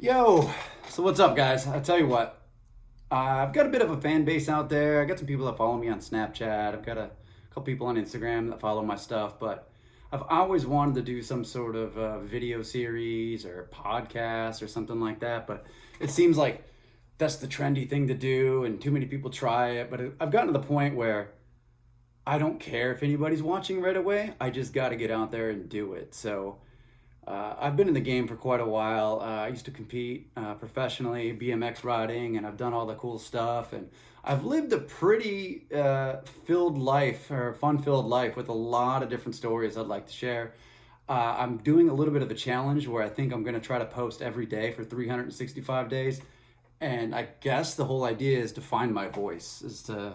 Yo, so what's up, guys? I tell you what, I've got a bit of a fan base out there. I got some people that follow me on Snapchat. I've got a couple people on Instagram that follow my stuff, but I've always wanted to do some sort of video series or podcast or something like that. But it seems like that's the trendy thing to do, and too many people try it. But I've gotten to the point where I don't care if anybody's watching right away. I just got to get out there and do it. So. I've been in the game for quite a while. I used to compete professionally, BMX riding, and I've done all the cool stuff. And I've lived a pretty filled life or fun-filled life with a lot of different stories I'd like to share. I'm doing a little bit of a challenge where I think I'm going to try to post every day for 365 days. And I guess the whole idea is to find my voice, is to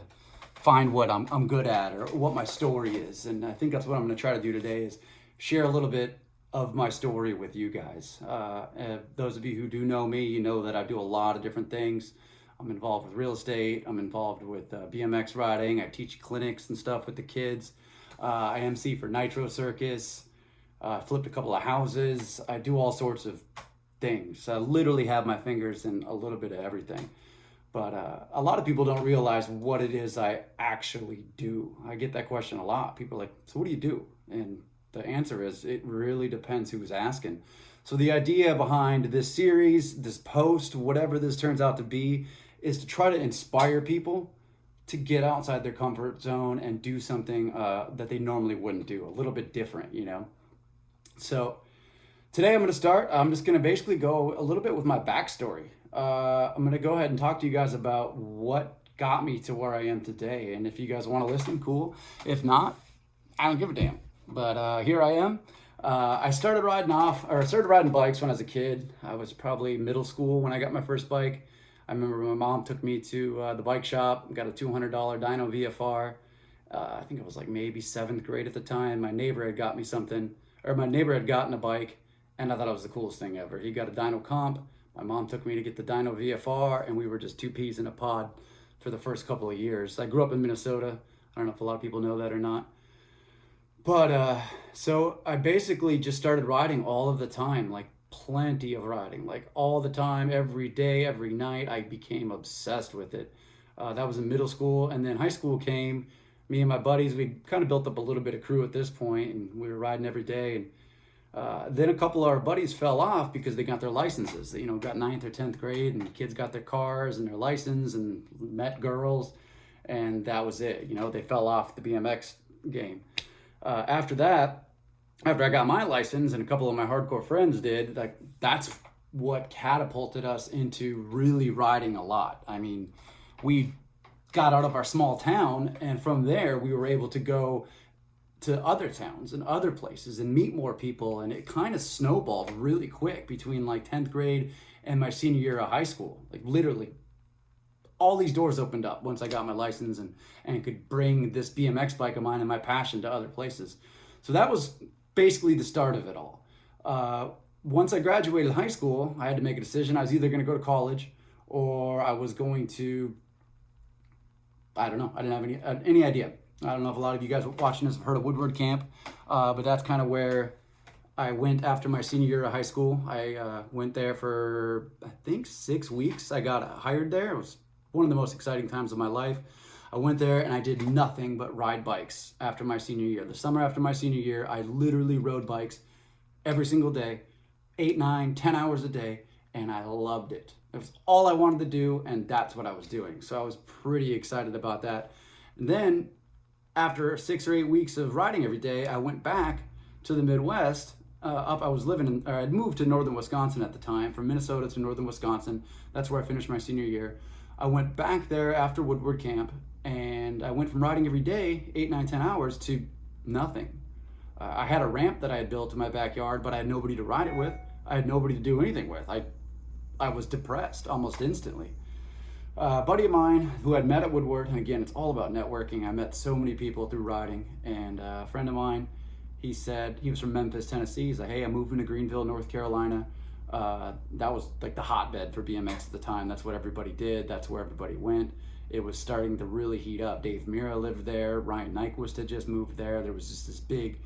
find what I'm good at or what my story is. And I think that's what I'm going to try to do today is share a little bit of my story with you guys. Those of you who do know me, you know that I do a lot of different things. I'm involved with real estate. I'm involved with BMX riding. I teach clinics and stuff with the kids. I MC for Nitro Circus. I flipped a couple of houses. I do all sorts of things. I literally have my fingers in a little bit of everything. But a lot of people don't realize what it is I actually do. I get that question a lot. People are like, so what do you do? And the answer is it really depends who's asking. So the idea behind this series, this post, whatever this turns out to be, is to try to inspire people to get outside their comfort zone and do something that they normally wouldn't do, a little bit different, you know? So today I'm just going to basically go a little bit with my backstory. I'm going to go ahead and talk to you guys about what got me to where I am today. And if you guys want to listen, cool. If not, I don't give a damn. But here I am. I started riding bikes when I was a kid. I was probably middle school when I got my first bike. I remember my mom took me to the bike shop, got a $200 Dyno VFR. I think it was like maybe seventh grade at the time. My neighbor had got me something, or my neighbor had gotten a bike, and I thought it was the coolest thing ever. He got a Dyno Comp. My mom took me to get the Dyno VFR, and we were just two peas in a pod for the first couple of years. I grew up in Minnesota. I don't know if a lot of people know that or not. But so I basically just started riding all of the time, like plenty of riding, like all the time, every day, every night. I became obsessed with it. That was in middle school, and then high school came. Me and my buddies, we kind of built up a little bit of crew at this point, and we were riding every day. And then a couple of our buddies fell off because they got their licenses. They, got ninth or 10th grade, and kids got their cars and their license and met girls, and that was it. They fell off the BMX game. After that, after I got my license and a couple of my hardcore friends did, like that's what catapulted us into really riding a lot. I mean, we got out of our small town, and from there we were able to go to other towns and other places and meet more people, and it kind of snowballed really quick between like 10th grade and my senior year of high school. Like literally all these doors opened up once I got my license and could bring this BMX bike of mine and my passion to other places. So that was basically the start of it all. Once I graduated high school, I had to make a decision. I was either going to go to college or I was going to, I don't know. I didn't have any idea. I don't know if a lot of you guys watching this have heard of Woodward Camp, but that's kind of where I went after my senior year of high school. I went there for, I think, 6 weeks. I got hired there. It was one of the most exciting times of my life. I went there and I did nothing but ride bikes after my senior year. The summer after my senior year, I literally rode bikes every single day, 8, 9, 10 hours a day, and I loved it. It was all I wanted to do, and that's what I was doing. So I was pretty excited about that. And then after 6 or 8 weeks of riding every day, I went back to the Midwest. I'd moved to northern Wisconsin at the time, from Minnesota to northern Wisconsin. That's where I finished my senior year. I went back there after Woodward Camp, and I went from riding every day, 8, 9, 10 hours, to nothing. I had a ramp that I had built in my backyard, but I had nobody to ride it with. I had nobody to do anything with. I was depressed almost instantly. A buddy of mine who I'd met at Woodward, and again, it's all about networking. I met so many people through riding, and a friend of mine, he said, he was from Memphis, Tennessee. He's like, hey, I'm moving to Greenville, North Carolina. That was like the hotbed for BMX at the time. That's what everybody did. That's where everybody went. It was starting to really heat up. Dave Mira lived there. Ryan Nyquist had just moved there. There was just this big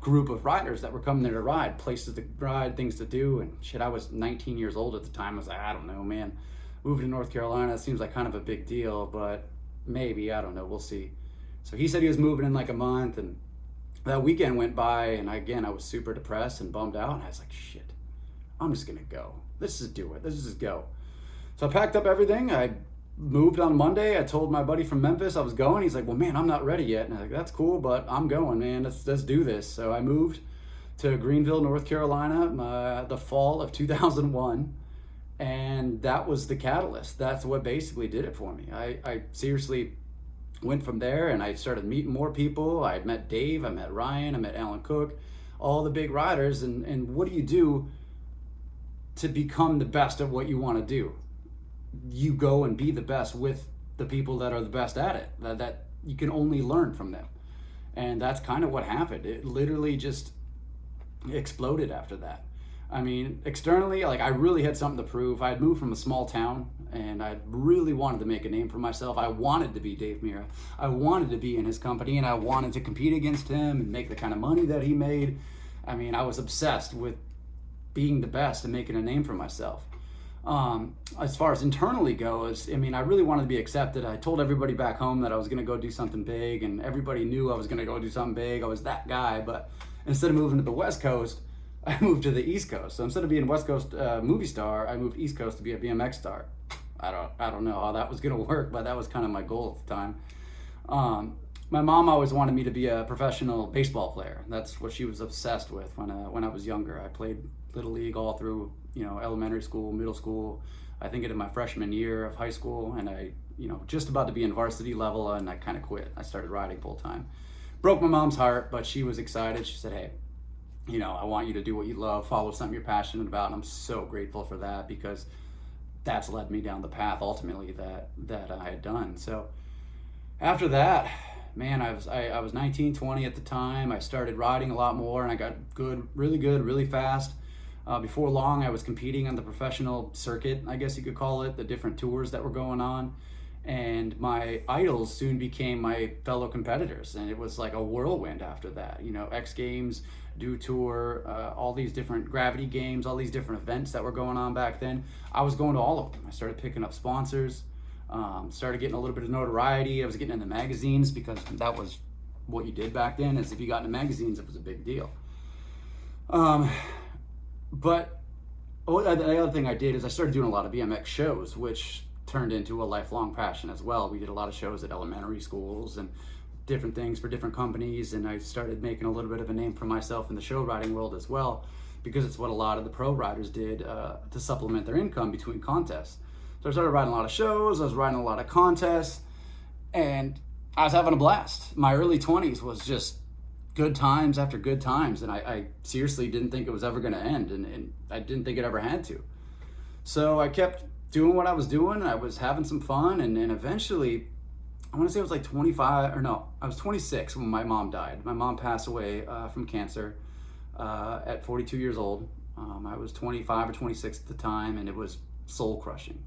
group of riders that were coming there to ride, places to ride, things to do, and shit. I was 19 years old at the time. I was like, I don't know, man. Moving to North Carolina seems like kind of a big deal, but maybe, I don't know. We'll see. So he said he was moving in like a month, and that weekend went by, and I was super depressed and bummed out, and I was like, shit, I'm just gonna go. Let's just do it. Let's just go. So I packed up everything. I moved on Monday. I told my buddy from Memphis I was going. He's like, well, man, I'm not ready yet. And I was like, that's cool, but I'm going, man. Let's do this. So I moved to Greenville, North Carolina, the fall of 2001. And that was the catalyst. That's what basically did it for me. I seriously went from there, and I started meeting more people. I met Dave, I met Ryan, I met Alan Cook, all the big riders. And what do you do to become the best at what you want to do? You go and be the best with the people that are the best at it, that you can only learn from them. And that's kind of what happened. It literally just exploded after that. I mean, externally, like, I really had something to prove. I had moved from a small town, and I really wanted to make a name for myself. I wanted to be Dave Mirra. I wanted to be in his company, and I wanted to compete against him and make the kind of money that he made. I mean, I was obsessed with being the best and making a name for myself. As far as internally goes, I mean, I really wanted to be accepted. I told everybody back home that I was going to go do something big, and everybody knew I was going to go do something big. I was that guy. But instead of moving to the West Coast, I moved to the East Coast. So instead of being a West Coast movie star, I moved East Coast to be a BMX star. I don't know how that was going to work, but that was kind of my goal at the time. My mom always wanted me to be a professional baseball player. That's what she was obsessed with when I was younger. I played Little League all through, elementary school, middle school. I think in my freshman year of high school, and I, just about to be in varsity level, and I kind of quit. I started riding full time. Broke my mom's heart, but she was excited. She said, hey, I want you to do what you love, follow something you're passionate about. And I'm so grateful for that, because that's led me down the path ultimately that I had done. So after that, man, I was 19, 20 at the time. I started riding a lot more, and I got good, really fast. Before long, I was competing on the professional circuit, I guess you could call it, the different tours that were going on. And my idols soon became my fellow competitors. And it was like a whirlwind after that. X Games, Dew Tour, all these different Gravity Games, all these different events that were going on back then. I was going to all of them. I started picking up sponsors, started getting a little bit of notoriety. I was getting into magazines, because that was what you did back then, is if you got into magazines, it was a big deal. But the other thing I did is I started doing a lot of BMX shows, which turned into a lifelong passion as well. We did a lot of shows at elementary schools and different things for different companies, and I started making a little bit of a name for myself in the show riding world as well, because it's what a lot of the pro riders did to supplement their income between contests. So I started riding a lot of shows, I was riding a lot of contests, and I was having a blast. My early 20s was just good times after good times, and I seriously didn't think it was ever going to end, and I didn't think it ever had to. So I kept doing what I was doing, and I was having some fun, and eventually, I want to say I was like 25, or no, I was 26 when my mom died. My mom passed away from cancer at 42 years old. I was 25 or 26 at the time, and it was soul crushing.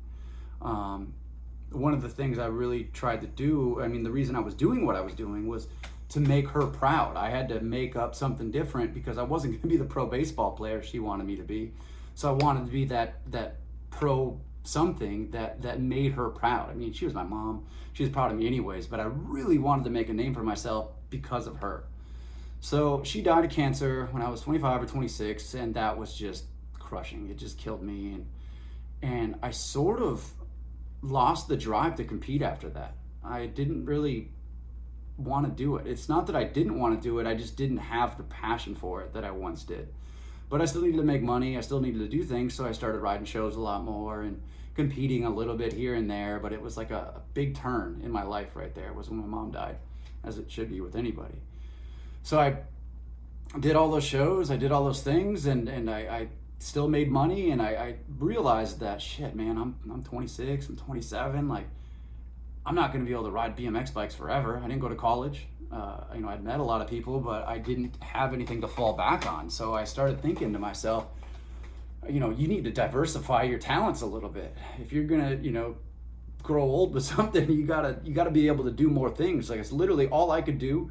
One of the things I really tried to do, the reason I was doing what I was doing was to make her proud. I had to make up something different, because I wasn't going to be the pro baseball player she wanted me to be. So I wanted to be that pro something that made her proud. She was my mom. She was proud of me anyways, but I really wanted to make a name for myself because of her. So she died of cancer when I was 25 or 26, and that was just crushing. It just killed me. And I sort of lost the drive to compete after that. I didn't really want to do it. It's not that I didn't want to do it, I just didn't have the passion for it that I once did. But I still needed to make money, I still needed to do things, so I started riding shows a lot more and competing a little bit here and there. But it was like a big turn in my life right there, was when my mom died, as it should be with anybody. So I did all those shows, I did all those things, and I still made money, and I realized that, shit, man, I'm 26, I'm 27, like, I'm not going to be able to ride BMX bikes forever. I didn't go to college. I'd met a lot of people, but I didn't have anything to fall back on. So I started thinking to myself, you need to diversify your talents a little bit. If you're going to, grow old with something, you gotta be able to do more things. Like, it's literally all I could do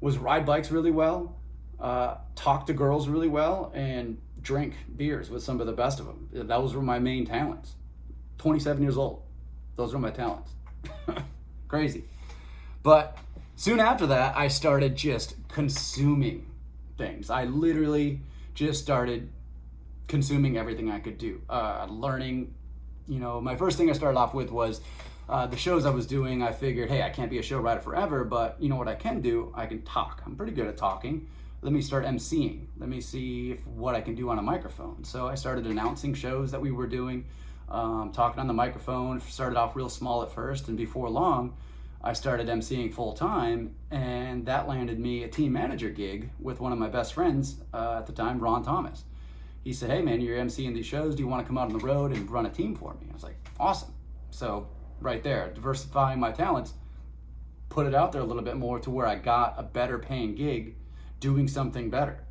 was ride bikes really well, talk to girls really well, and drink beers with some of the best of them. Those were my main talents. 27 years old. Those were my talents. Crazy. But soon after that, I started just consuming things. I literally just started consuming everything I could do. Learning, my first thing I started off with was the shows I was doing. I figured, hey, I can't be a show writer forever, but you know what I can do? I can talk. I'm pretty good at talking. Let me start emceeing. Let me see what I can do on a microphone. So I started announcing shows that we were doing, talking on the microphone. Started off real small at first, and before long, I started emceeing full time, and that landed me a team manager gig with one of my best friends at the time, Ron Thomas. He said, hey man, you're emceeing these shows. Do you want to come out on the road and run a team for me? I was like, awesome. So right there, diversifying my talents, put it out there a little bit more to where I got a better paying gig doing something better,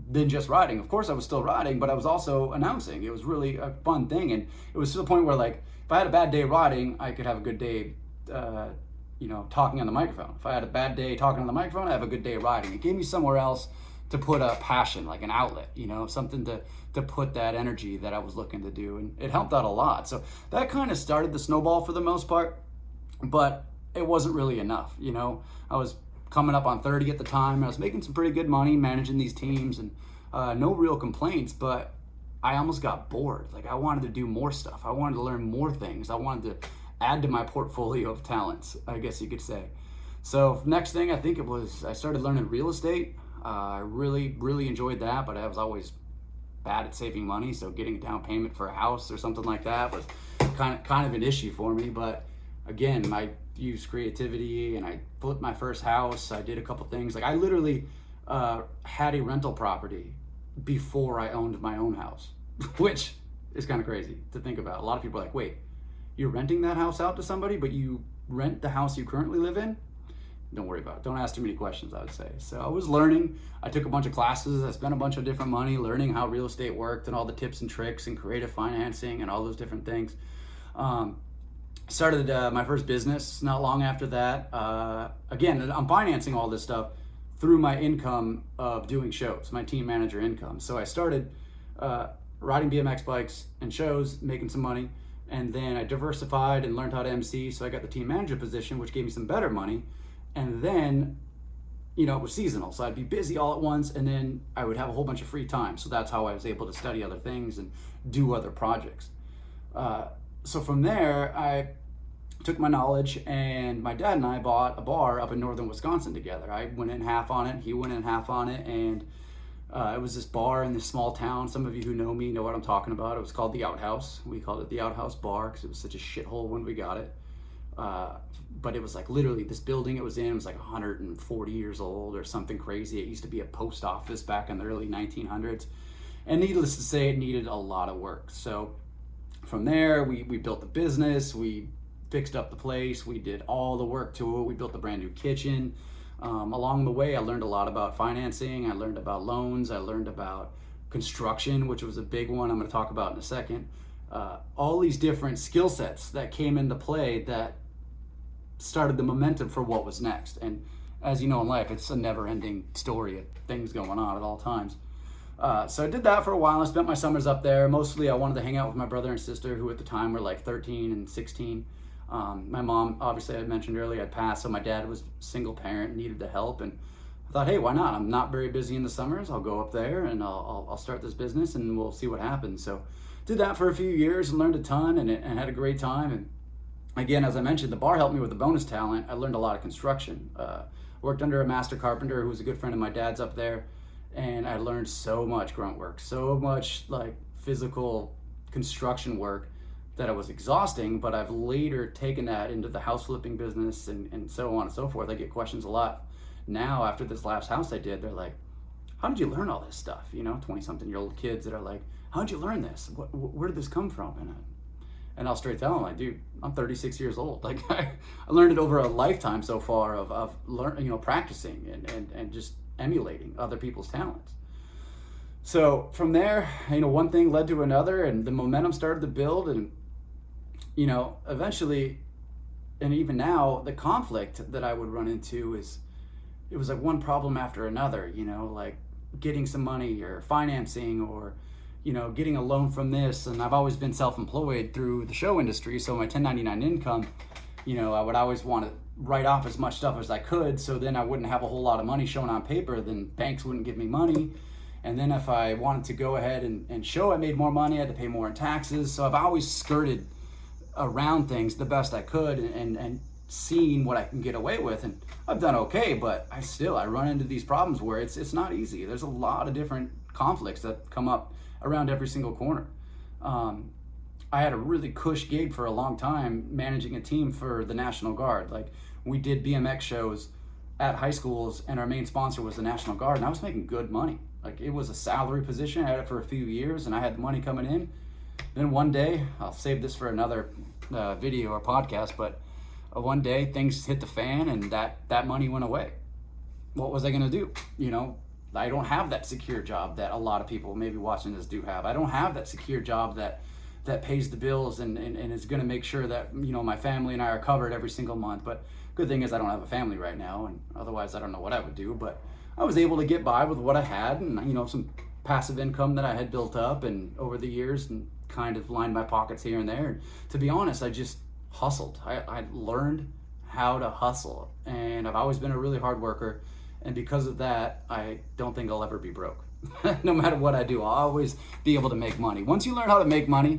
than just riding. Of course I was still riding, but I was also announcing. It was really a fun thing. And it was to the point where, like, if I had a bad day riding, I could have a good day, talking on the microphone. If I had a bad day talking on the microphone, I have a good day riding. It gave me somewhere else to put a passion, like an outlet, something to put that energy that I was looking to do. And it helped out a lot. So that kind of started the snowball for the most part, but it wasn't really enough. I was coming up on 30 at the time. I was making some pretty good money managing these teams, and no real complaints, but I almost got bored. Like, I wanted to do more stuff. I wanted to learn more things. I wanted to add to my portfolio of talents, I guess you could say. So next thing, I think it was, I started learning real estate. I really, really enjoyed that, but I was always bad at saving money. So getting a down payment for a house or something like that was kind of an issue for me. But again, I used creativity and I flipped my first house. I did a couple things. Like, I literally had a rental property before I owned my own house, which is kind of crazy to think about. A lot of people are like, wait, you're renting that house out to somebody, but you rent the house you currently live in? Don't worry about it. Don't ask too many questions, I would say. So I was learning. I took a bunch of classes. I spent a bunch of different money learning how real estate worked and all the tips and tricks and creative financing and all those different things. Started my first business not long after that. Again, I'm financing all this stuff through my income of doing shows, my team manager income. So I started riding BMX bikes and shows, making some money, and then I diversified and learned how to MC. So I got the team manager position, which gave me some better money. And then, it was seasonal. So I'd be busy all at once, and then I would have a whole bunch of free time. So that's how I was able to study other things and do other projects. So from there, I took my knowledge, and my dad and I bought a bar up in northern Wisconsin together. I went in half on it, he went in half on it, and it was this bar in this small town. Some of you who know me know what I'm talking about. It was called the Outhouse. We called it the Outhouse Bar because it was such a shithole when we got it. But it was like literally this building it was in was like 140 years old or something crazy. It used to be a post office back in the early 1900s. And needless to say, it needed a lot of work. So from there, we built the business. We fixed up the place. We did all the work to it. We built a brand new kitchen. Along the way, I learned a lot about financing. I learned about loans. I learned about construction, which was a big one I'm going to talk about in a second. All these different skill sets that came into play that started the momentum for what was next. And as you know in life, it's a never-ending story of things going on at all times. So I did that for a while. I spent my summers up there. Mostly I wanted to hang out with my brother and sister, who at the time were like 13 and 16. My mom, obviously I mentioned earlier, had passed, so my dad was a single parent, needed the help, and I thought, hey, why not? I'm not very busy in the summers. I'll go up there and I'll start this business and we'll see what happens. So did that for a few years and learned a ton and had a great time. And again, as I mentioned, the bar helped me with the bonus talent. I learned a lot of construction. Worked under a master carpenter who was a good friend of my dad's up there, and I learned so much grunt work, so much like physical construction work that it was exhausting, but I've later taken that into the house flipping business and so on and so forth. I get questions a lot now after this last house I did. They're like, how did you learn all this stuff? 20-something-year-old kids that are like, how did you learn this? Where did this come from? And I'll straight tell them, like, dude, I'm 36 years old. Like, I learned it over a lifetime so far of practicing and just emulating other people's talents. So from there, one thing led to another, and the momentum started to build, and eventually, and even now, the conflict that I would run into is it was like one problem after another, like getting some money or financing or, getting a loan from this. And I've always been self-employed through the show industry. So my 1099 income, I would always want to write off as much stuff as I could. So then I wouldn't have a whole lot of money showing on paper. Then banks wouldn't give me money. And then if I wanted to go ahead and show I made more money, I had to pay more in taxes. So I've always skirted around things the best I could and seen what I can get away with. And I've done okay, but I run into these problems where it's not easy. There's a lot of different conflicts that come up around every single corner. I had a really cush gig for a long time managing a team for the National Guard. Like, we did BMX shows at high schools and our main sponsor was the National Guard, and I was making good money. Like, it was a salary position. I had it for a few years and I had the money coming in. Then one day, I'll save this for another video or podcast, but one day things hit the fan and that money went away. What was I gonna do? I don't have that secure job that a lot of people maybe watching this do have. I don't have that secure job that pays the bills and is gonna make sure that, my family and I are covered every single month. But good thing is I don't have a family right now, and otherwise I don't know what I would do. But I was able to get by with what I had and, some passive income that I had built up and over the years and kind of lined my pockets here and there. And to be honest, I just hustled. I learned how to hustle, and I've always been a really hard worker. And because of that, I don't think I'll ever be broke. No matter what I do, I'll always be able to make money. Once you learn how to make money,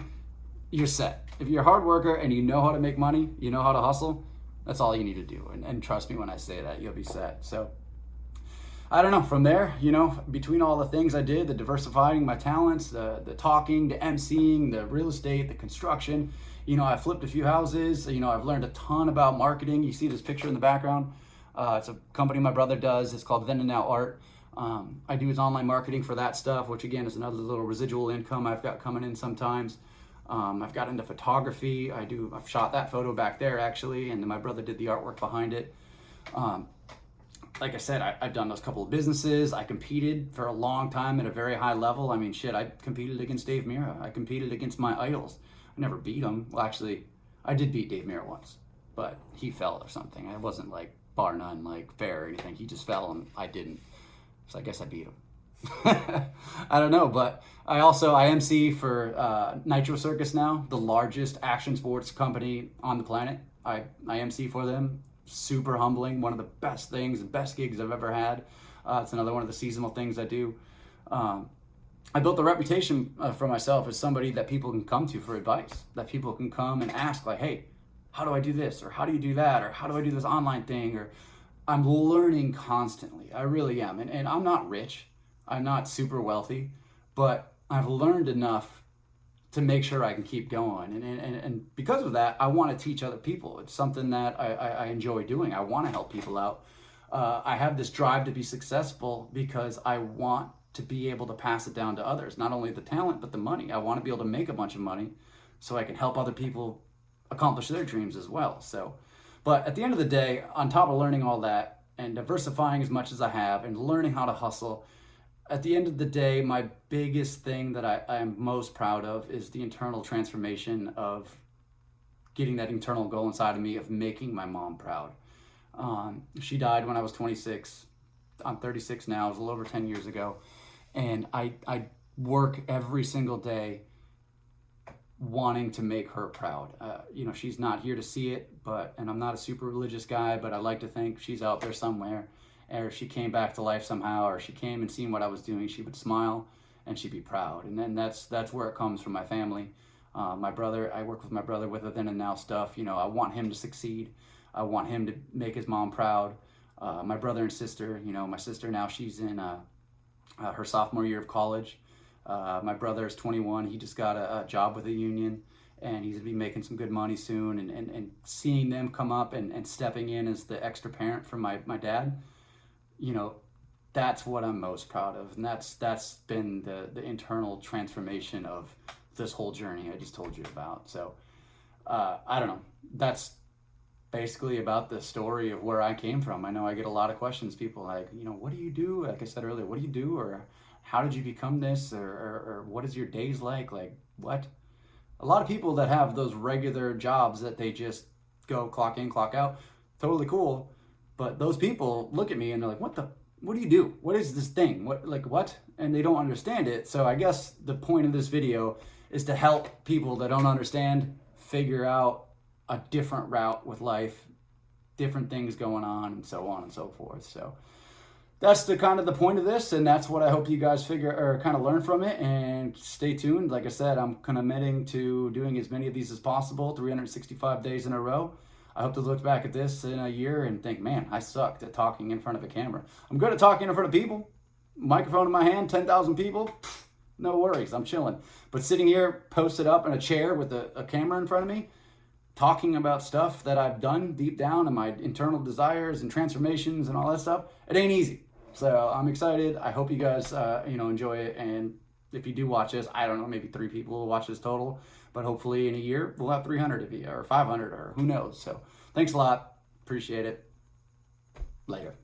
you're set. If you're a hard worker and you know how to make money, you know how to hustle, that's all you need to do. And trust me when I say that, you'll be set. So I don't know, from there, between all the things I did, the diversifying my talents, the talking, the emceeing, the real estate, the construction, I flipped a few houses, I've learned a ton about marketing. You see this picture in the background. It's a company my brother does. It's called Then and Now Art. I do his online marketing for that stuff, which again is another little residual income I've got coming in sometimes. I've got into photography. I've shot that photo back there actually, and then my brother did the artwork behind it. Like I said, I've done those couple of businesses. I competed for a long time at a very high level. I mean, shit, I competed against Dave Mirra. I competed against my idols. I never beat him. Well, actually, I did beat Dave Mirra once, but he fell or something. I wasn't like bar none, like fair or anything. He just fell and I didn't. So I guess I beat him. I don't know, but I MC for Nitro Circus now, the largest action sports company on the planet. I MC for them. Super humbling, one of the best things, the best gigs I've ever had. It's another one of the seasonal things I do. I built a reputation for myself as somebody that people can come to for advice, that people can come and ask like, hey, how do I do this? Or how do you do that? Or how do I do this online thing? Or I'm learning constantly. I really am. And I'm not rich. I'm not super wealthy, but I've learned enough to make sure I can keep going. And because of that, I want to teach other people. It's something that I enjoy doing. I want to help people out. I have this drive to be successful because I want to be able to pass it down to others. Not only the talent, but the money. I want to be able to make a bunch of money so I can help other people accomplish their dreams as well. So, but at the end of the day, on top of learning all that and diversifying as much as I have and learning how to hustle, at the end of the day, my biggest thing that I am most proud of is the internal transformation of getting that internal goal inside of me of making my mom proud. She died when I was 26. I'm 36 now. It was a little over 10 years ago. And I work every single day wanting to make her proud. She's not here to see it, and I'm not a super religious guy, but I like to think she's out there somewhere. Or if she came back to life somehow, or she came and seen what I was doing, she would smile and she'd be proud. And then that's where it comes from my family. My brother, I work with my brother with the Then and Now stuff. I want him to succeed. I want him to make his mom proud. My brother and sister, my sister now, she's in her sophomore year of college. My brother is 21. He just got a job with a union, and he's gonna be making some good money soon. And seeing them come up and stepping in as the extra parent for my dad, that's what I'm most proud of. And that's been the internal transformation of this whole journey I just told you about. So I don't know. That's basically about the story of where I came from. I know I get a lot of questions. People like, what do you do? Like I said earlier, what do you do? Or how did you become this? Or what is your days like? Like what? A lot of people that have those regular jobs that they just go clock in, clock out, totally cool. But those people look at me and they're like, what do you do? What is this thing? What? And they don't understand it. So I guess the point of this video is to help people that don't understand figure out a different route with life, different things going on and so forth. So that's the kind of the point of this, and that's what I hope you guys figure or kind of learn from it. And stay tuned. Like I said, I'm committing to doing as many of these as possible, 365 days in a row. I hope to look back at this in a year and think, man, I sucked at talking in front of a camera. I'm good at talking in front of people. Microphone in my hand, 10,000 people, no worries, I'm chilling. But sitting here, posted up in a chair with a camera in front of me, talking about stuff that I've done deep down and my internal desires and transformations and all that stuff, it ain't easy. So I'm excited. I hope you guys, enjoy it. And if you do watch this, I don't know, maybe 3 people will watch this total. But hopefully in a year, we'll have 300 of you or 500 or who knows. So thanks a lot. Appreciate it. Later.